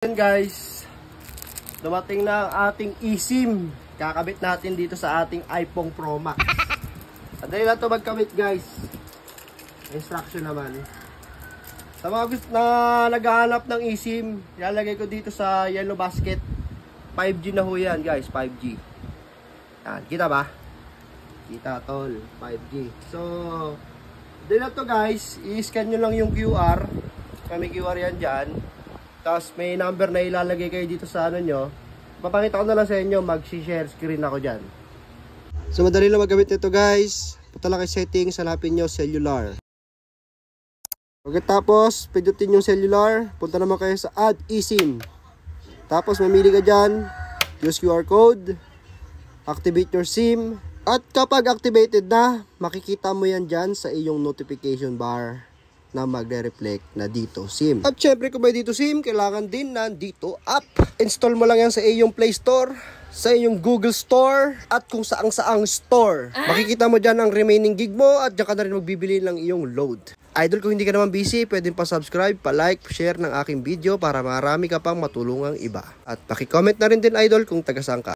Yan guys, dumating na ang ating eSIM. Kakabit natin dito sa ating iPhone Pro Max. Madali lang ito magkabit guys. Instruction naman. Sa mga gusto na naghahanap ng eSIM, ilalagay ko dito sa yellow basket. 5G na ho yan guys, 5G. Yan, kita ba? Kita tol, 5G. So, dito na to guys, i-scan nyo lang yung QR. May QR yan dyan. Tapos may number na ilalagay kayo dito sa ano nyo. Papakita ko na lang sa inyo, mag-share screen ako dyan. So madali lang magamit nito guys. Punta lang kay settings, hanapin nyo cellular. Pagkatapos, pindutin yung cellular, punta naman kayo sa add eSIM. Tapos mamili ka dyan, use QR code, activate your SIM. At kapag activated na, makikita mo yan dyan sa iyong notification bar na magre-reflect na dito SIM. At syempre kung may dito SIM, kailangan din nandito app. Install mo lang yan sa iyong Play Store, sa iyong Google Store, at kung saang store. Makikita mo dyan ang remaining gig mo at dyan ka na rin magbibili ng iyong load. Idol, kung hindi ka naman busy, pwedeng pa-subscribe, pa-like, share ng aking video para marami ka pang matulungang iba. At paki-comment na rin din idol kung taga saan ka.